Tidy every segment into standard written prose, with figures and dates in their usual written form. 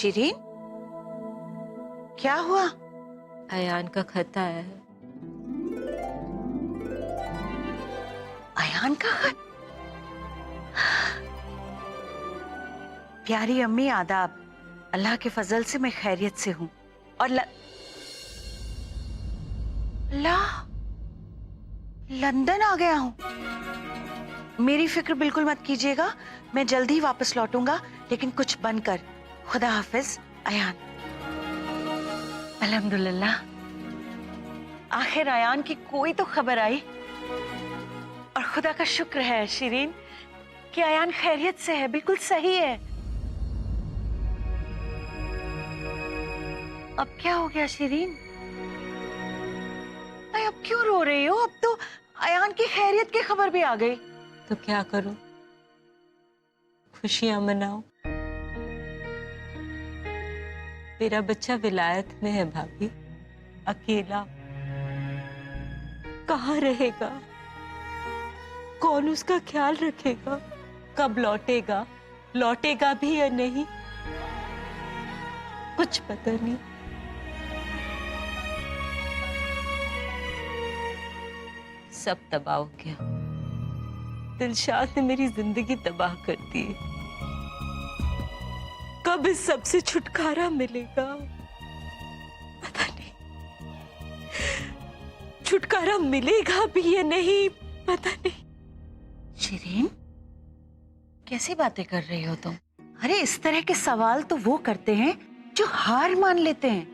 शिरीन, क्या हुआ? अयान का खत आया है। अयान का खत? प्यारी अम्मी आदाब। अल्लाह के फजल से मैं खैरियत से हूँ और लंदन आ गया हूँ। मेरी फिक्र बिल्कुल मत कीजिएगा, मैं जल्दी ही वापस लौटूंगा, लेकिन कुछ बनकर। खुदा हाफिज अयान। अल्हम्दुलिल्लाह, आखिर अयान की कोई तो खबर आई और खुदा का शुक्र है शिरीन कि अयान खैरियत से है, बिल्कुल सही है। अब क्या हो गया शिरीन? अब क्यों रो रही हो? अब तो अयान की खैरियत की खबर भी आ गई। तो क्या करूं? खुशियां मनाओ। मेरा बच्चा विलायत में है भाभी, अकेला। कहाँ रहेगा? कौन उसका ख्याल रखेगा? कब लौटेगा? लौटेगा भी या नहीं, कुछ पता नहीं। सब तबाह हो गया। दिलशाद ने मेरी जिंदगी तबाह कर दी। कब इस सब से छुटकारा मिलेगा पता नहीं। छुटकारा मिलेगा भी या नहीं पता नहीं। शिरीन, कैसी बातें कर रही हो तुम? अरे इस तरह के सवाल तो वो करते हैं जो हार मान लेते हैं,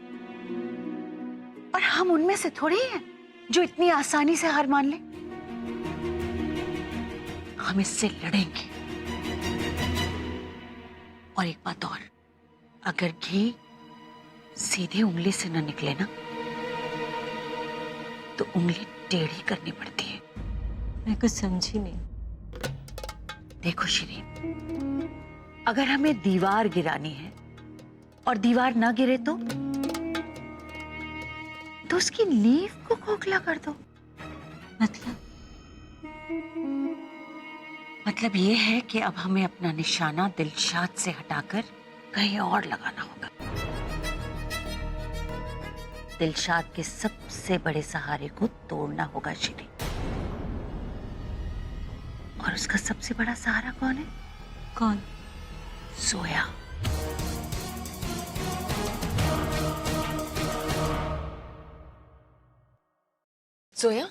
और हम उनमें से थोड़ी हैं जो इतनी आसानी से हार मान ले। हम इससे लड़ेंगे। और एक बात और, अगर घी सीधी उंगली से न निकले ना, तो उंगली टेढ़ी करनी पड़ती है। मैं कुछ समझी नहीं। देखो शिरीन, अगर हमें दीवार गिरानी है और दीवार ना गिरे तो उसकी नींव को खोखला कर दो। मतलब ये है कि अब हमें अपना निशाना दिलशाद से हटाकर कहीं और लगाना होगा। दिलशाद के सबसे बड़े सहारे को तोड़ना होगा शिरीन। और उसका सबसे बड़ा सहारा कौन है? कौन? जोया। जोया,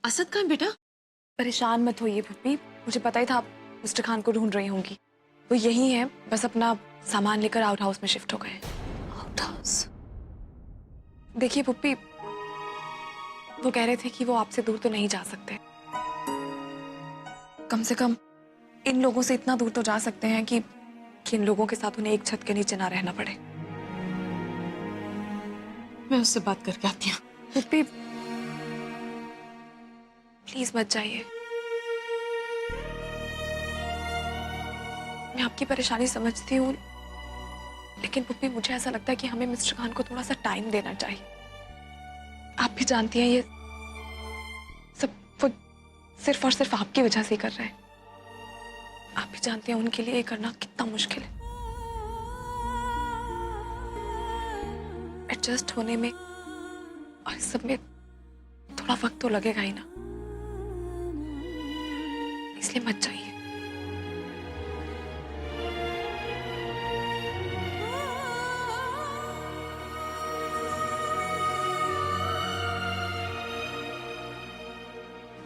असद कहाँ है बेटा? परेशान मत होइए पुप्पी, मुझे पता ही था आप मिस्टर खान को ढूंढ रही होंगी। वो यही है, बस अपना सामान लेकर आउट हाउस में शिफ्ट हो गए। Out house? देखिए पुप्पी, वो कह रहे थे कि वो आपसे दूर तो नहीं जा सकते। कम से कम इन लोगों से इतना दूर तो जा सकते हैं कि इन लोगों के साथ उन्हें एक छत के नीचे ना रहना पड़े। मैं उससे बात करके आती हूँ। पुप्पी प्लीज मत जाइए। मैं आपकी परेशानी समझती हूँ, लेकिन पुप्पी मुझे ऐसा लगता है कि हमें मिस्टर खान को थोड़ा सा टाइम देना चाहिए। आप भी जानती हैं ये सब वो सिर्फ और सिर्फ आपकी वजह से ही कर रहे हैं। आप भी जानती हैं उनके लिए ये करना कितना मुश्किल है। एडजस्ट होने में और इस सब में थोड़ा वक्त तो लगेगा ही ना, इसलिए मत जाइए।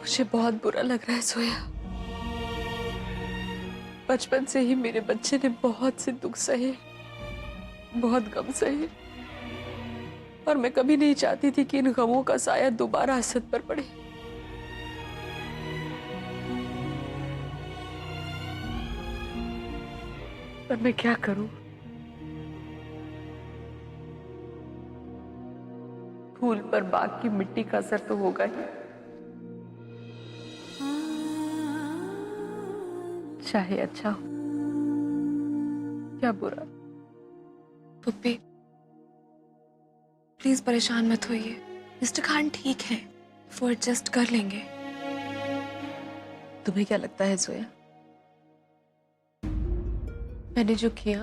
मुझे बहुत बुरा लग रहा है जोया। बचपन से ही मेरे बच्चे ने बहुत से दुख सहे, बहुत गम सहे, और मैं कभी नहीं चाहती थी कि इन गमों का साया दोबारा असद पर पड़े। पर मैं क्या करूं? फूल पर बाग की मिट्टी का असर तो होगा ही, चाहे अच्छा हो या बुरा। पुप्पी प्लीज परेशान मत होइए, मिस्टर खान ठीक है, वो एडजस्ट कर लेंगे। तुम्हें क्या लगता है जोया, मैंने जो किया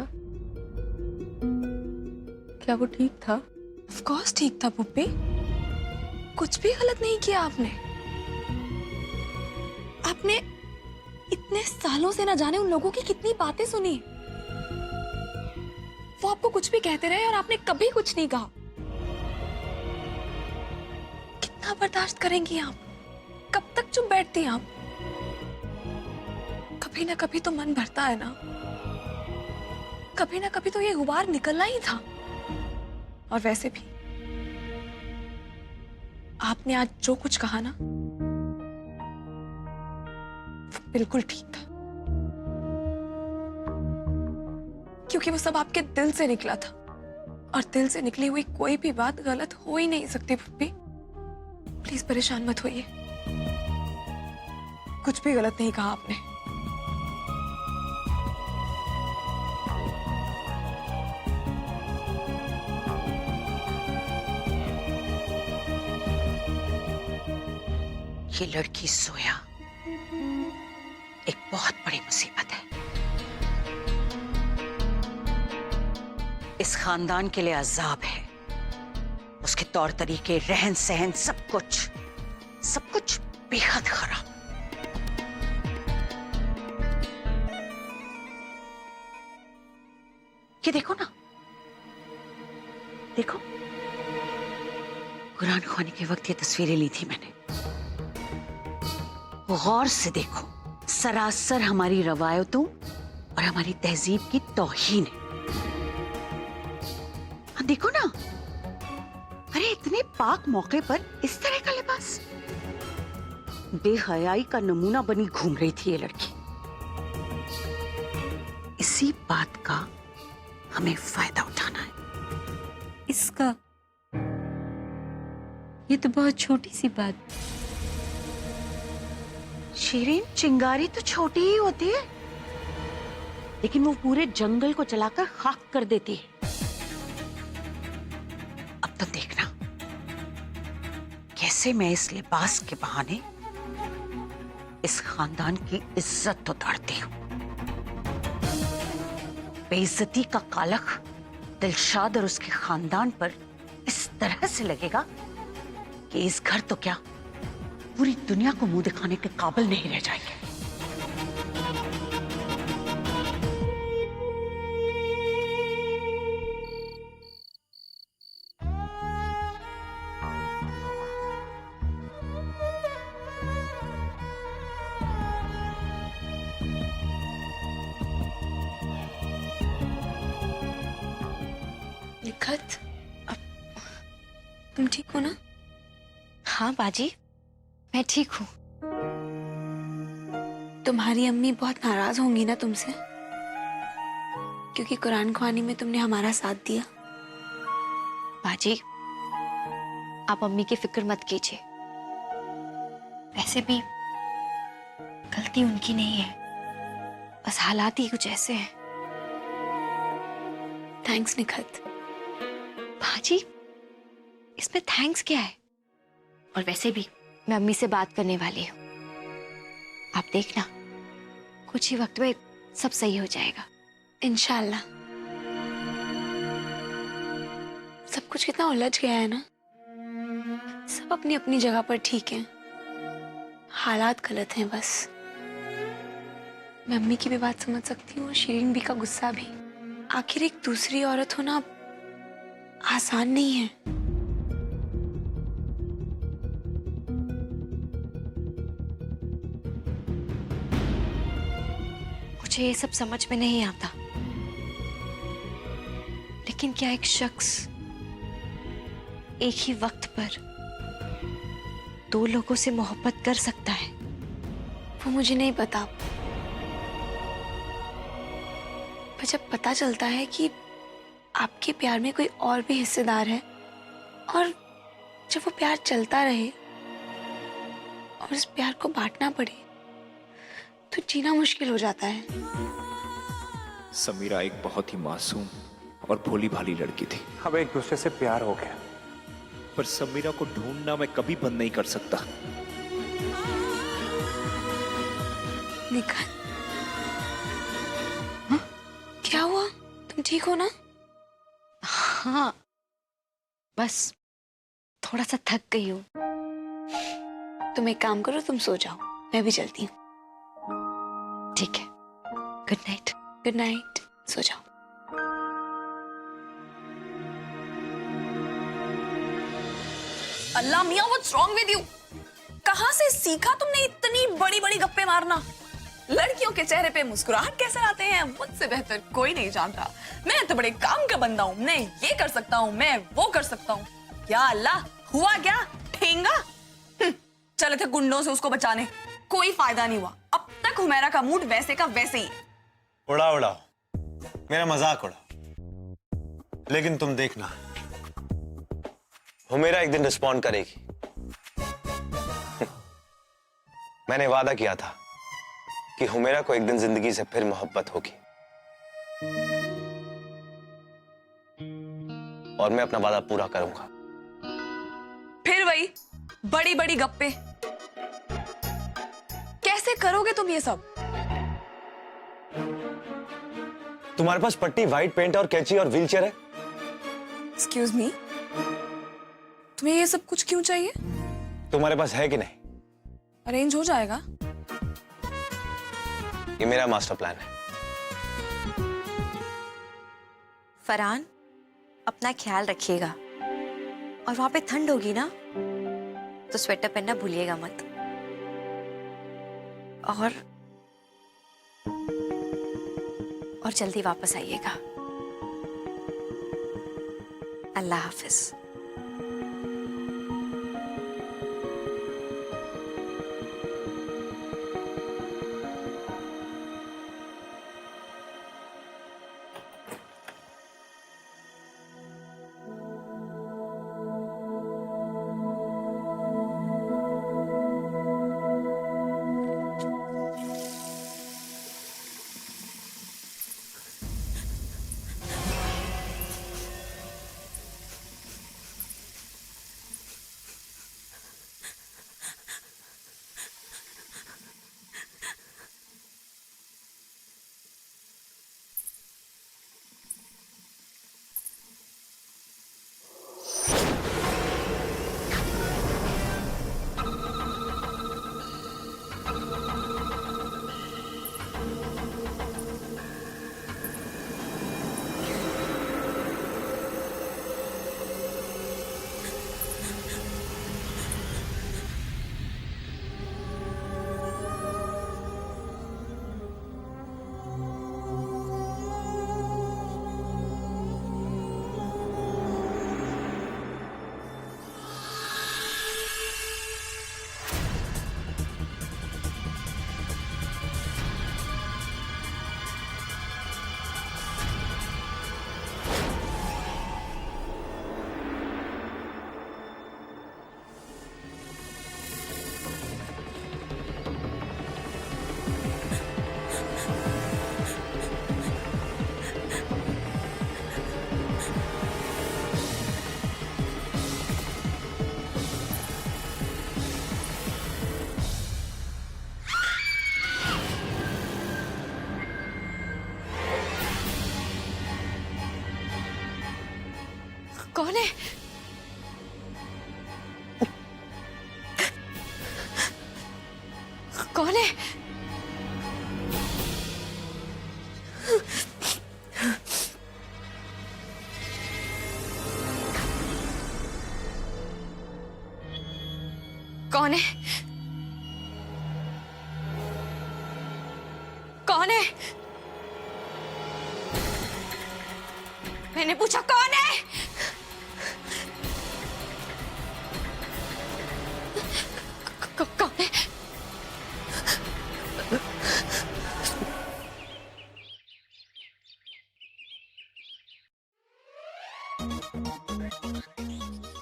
क्या वो ठीक था? ऑफ कोर्स ठीक था पुप्पी, कुछ भी गलत नहीं किया आपने। आपने इतने सालों से ना जाने उन लोगों की कितनी बातें सुनी। वो आपको कुछ भी कहते रहे और आपने कभी कुछ नहीं कहा। कितना बर्दाश्त करेंगी आप? कब तक चुप बैठती हैं आप? कभी ना कभी तो मन भरता है ना, कभी ना कभी तो ये गुबार निकलना ही था। और वैसे भी आपने आज जो कुछ कहा ना, वो बिल्कुल ठीक था, क्योंकि वो सब आपके दिल से निकला था। और दिल से निकली हुई कोई भी बात गलत हो ही नहीं सकती पुप्पी। प्लीज परेशान मत होइए, कुछ भी गलत नहीं कहा आपने। ये लड़की सोया एक बहुत बड़ी मुसीबत है। इस खानदान के लिए अजाब है। उसके तौर तरीके, रहन सहन, सब कुछ बेहद खराब। ये देखो ना, देखो, कुरान ख्वानी के वक्त ये तस्वीरें ली थी मैंने। गौर से देखो, सरासर हमारी रवायतों और हमारी तहजीब की तौहीन है। हाँ, देखो ना, अरे इतने पाक मौके पर इस तरह का लिबास, बेहयाई का नमूना बनी घूम रही थी ये लड़की। इसी बात का हमें फायदा उठाना है। इसका ये तो बहुत छोटी सी बात। शीरीन, चिंगारी तो छोटी ही होती है, लेकिन वो पूरे जंगल को जलाकर खाक कर देती है। अब तो देखना कैसे मैं इस लिबास के बहाने इस खानदान की इज्जत उतारती हूँ। बेइज्जती का कालख दिलशाद और उसके खानदान पर इस तरह से लगेगा कि इस घर तो क्या, पूरी दुनिया को मुंह दिखाने के काबिल नहीं रह जाएंगे। निखत, तुम ठीक हो ना? हाँ बाजी, मैं ठीक हूँ। तुम्हारी अम्मी बहुत नाराज होंगी ना तुमसे, क्योंकि कुरान ख्वानी में तुमने हमारा साथ दिया। बाजी, आप अम्मी की फिक्र मत कीजिए। वैसे भी गलती उनकी नहीं है, बस हालात ही कुछ ऐसे हैं। थैंक्स निखत। बाजी, इसमें थैंक्स क्या है? और वैसे भी मैं अम्मी से बात करने वाली हूँ। आप देखना, कुछ ही वक्त में सब सही हो जाएगा इंशाल्लाह। सब कुछ कितना उलझ गया है ना। सब अपनी अपनी जगह पर ठीक हैं, हालात गलत हैं बस। मैं अम्मी की भी बात समझ सकती हूँ, शीरीन भी का गुस्सा भी। आखिर एक दूसरी औरत होना आसान नहीं है। मुझे ये सब समझ में नहीं आता, लेकिन क्या एक शख्स एक ही वक्त पर दो लोगों से मोहब्बत कर सकता है? वो मुझे नहीं पता, पर जब पता चलता है कि आपके प्यार में कोई और भी हिस्सेदार है, और जब वो प्यार चलता रहे और उस प्यार को बांटना पड़े, तो जीना मुश्किल हो जाता है। समीरा एक बहुत ही मासूम और भोली भाली लड़की थी। अब एक दूसरे से प्यार हो गया, पर समीरा को ढूंढना मैं कभी बंद नहीं कर सकता। निखत, क्या हुआ? तुम ठीक हो ना? हाँ, बस थोड़ा सा थक गई हूँ। तुम एक काम करो, तुम सो जाओ, मैं भी चलती हूँ। ठीक है, गुड नाइट। गुड नाइट, सो जाओ। अल्लाह मियाँ, व्हाट्स रॉन्ग विद यू? कहाँ से सीखा तुमने इतनी बड़ी बड़ी गप्पे मारना? लड़कियों के चेहरे पे मुस्कुराहट कैसे लाते हैं मुझसे बेहतर कोई नहीं जानता। मैं तो बड़े काम का बंदा हूँ, मैं ये कर सकता हूँ, मैं वो कर सकता हूँ। क्या अल्लाह, हुआ क्या? ठेंगा? चले थे गुंडों से उसको बचाने, कोई फायदा नहीं हुआ। अब तक हुमैरा का मूड वैसे का वैसे ही है। उड़ाओ उड़ाओ, मेरा मजाक उड़ाओ, लेकिन तुम देखना, हुमैरा एक दिन रिस्पॉन्ड करेगी। मैंने वादा किया था कि हुमैरा को एक दिन जिंदगी से फिर मोहब्बत होगी, और मैं अपना वादा पूरा करूंगा। फिर वही बड़ी बड़ी गप्पे, कैसे करोगे तुम ये सब? तुम्हारे पास पट्टी, व्हाइट पेंट और कैंची और व्हीलचेयर है? एक्सक्यूज मी, तुम्हें ये सब कुछ क्यों चाहिए? तुम्हारे पास है कि नहीं? अरेंज हो जाएगा। ये मेरा मास्टर प्लान है। फरहान, अपना ख्याल रखिएगा, और वहां पे ठंड होगी ना तो स्वेटर पहनना भूलिएगा मत। और जल्दी वापस आइएगा। अल्लाह हाफिज। कौन है? कौन है? कौन है? कौन है? मैंने पूछा कौन है? कौन है?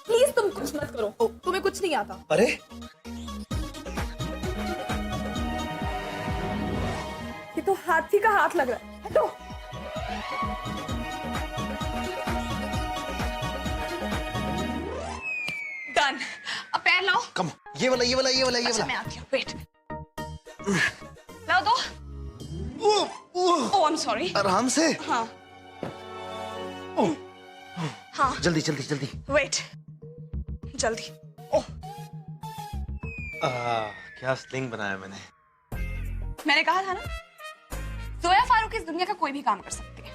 प्लीज तुम कुछ मत करो, तुम्हें कुछ नहीं आता। अरे ये तो हाथी का हाथ लग रहा है। हटो। डन। अब पैर लाओ। कम, ये वाला ये वाला ये वाला ये अच्छा, वाला। मैं आती हूँ, वेट। लाओ दो। ओह, आई एम सॉरी। आराम से। हाँ हाँ जल्दी जल्दी जल्दी। वेट, जल्दी। ओह, क्या स्लिंग बनाया मैंने। मैंने कहा था ना, जोया फारूक इस दुनिया का कोई भी काम कर सकती है।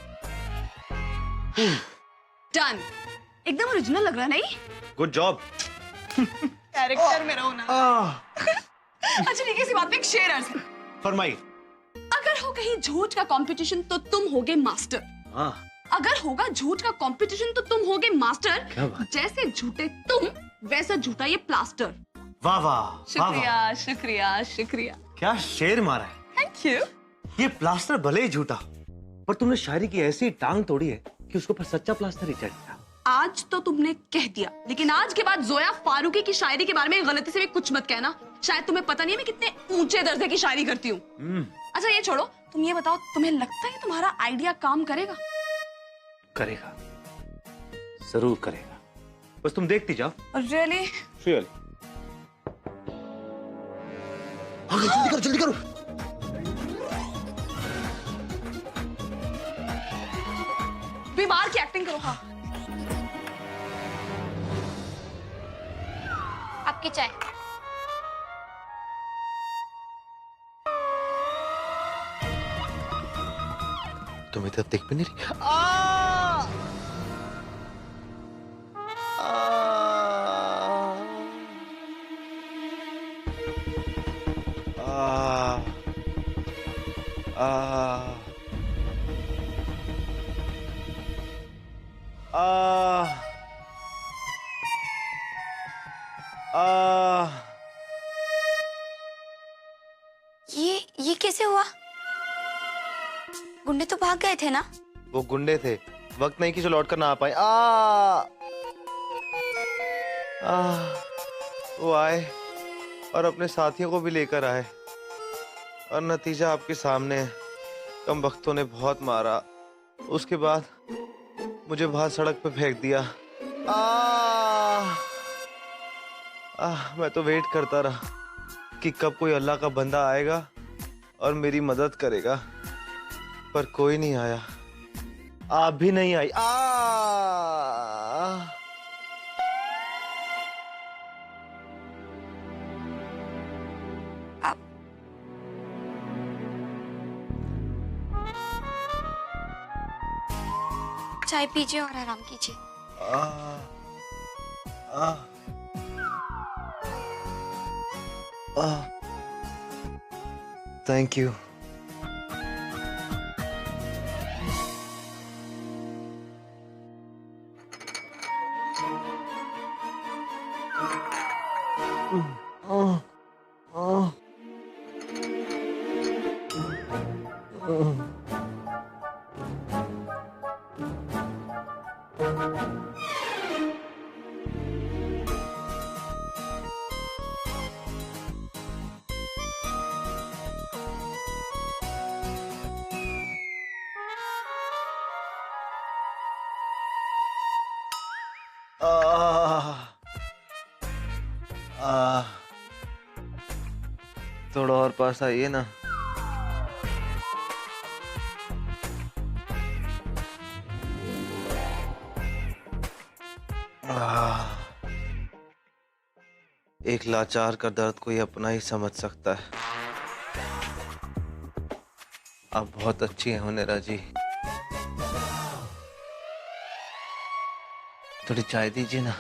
डन, एकदम ओरिजिनल लग रहा नहीं? Good job. कैरेक्टर में रहो ना। अच्छा ठीक है, इसी बात पे एक शेर अर्ज है। फरमाइए। अगर हो कहीं झूठ का कंपटीशन तो तुम होगे मास्टर। अगर होगा झूठ का कंपटीशन तो तुम होगे मास्टर। क्या बात? जैसे झूठे तुम वैसा झूठा ये प्लास्टर। वाह वाह, शुक्रिया शुक्रिया शुक्रिया। क्या शेर मारा है। Thank you. ये प्लास्टर भले ही झूठा, पर तुमने शायरी की ऐसी टांग तोड़ी है कि उसके ऊपर सच्चा प्लास्टर ही चढ़ गया। आज तो तुमने कह दिया, लेकिन आज के बाद जोया फारूकी की शायरी के बारे में गलती से भी कुछ मत कहना। शायद तुम्हें पता नहीं है मैं कितने ऊंचे दर्जे की शायरी करती हूँ। अच्छा ये छोड़ो, तुम ये बताओ, तुम्हें लगता है तुम्हारा आइडिया काम करेगा? करेगा, जरूर करेगा, बस तुम देखती जाओ। रियली? रियली। जल्दी करो जल्दी करो। बीमार की एक्टिंग करो। हाँ आपकी चाय। तुम इधर देख भी नहीं रही। ये कैसे हुआ? गुंडे तो भाग गए थे ना? वो गुंडे थे, वक्त नहीं कि जो लौट कर ना आ पाए। वो आए और अपने साथियों को भी लेकर आए, और नतीजा आपके सामने है। कम वक्तों ने बहुत मारा, उसके बाद मुझे बाहर सड़क पे फेंक दिया। मैं तो वेट करता रहा कि कब कोई अल्लाह का बंदा आएगा और मेरी मदद करेगा, पर कोई नहीं आया। आप भी नहीं आई। चाय पीजिए और आराम कीजिए। Thank you. थोड़ा और पास आइए ना। एक लाचार का दर्द कोई अपना ही समझ सकता है। आप बहुत अच्छी हैं हुनैरा जी। थोड़ी चाय दीजिए ना।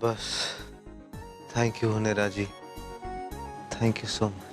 बस thank you Hunaira ji, thank you so much.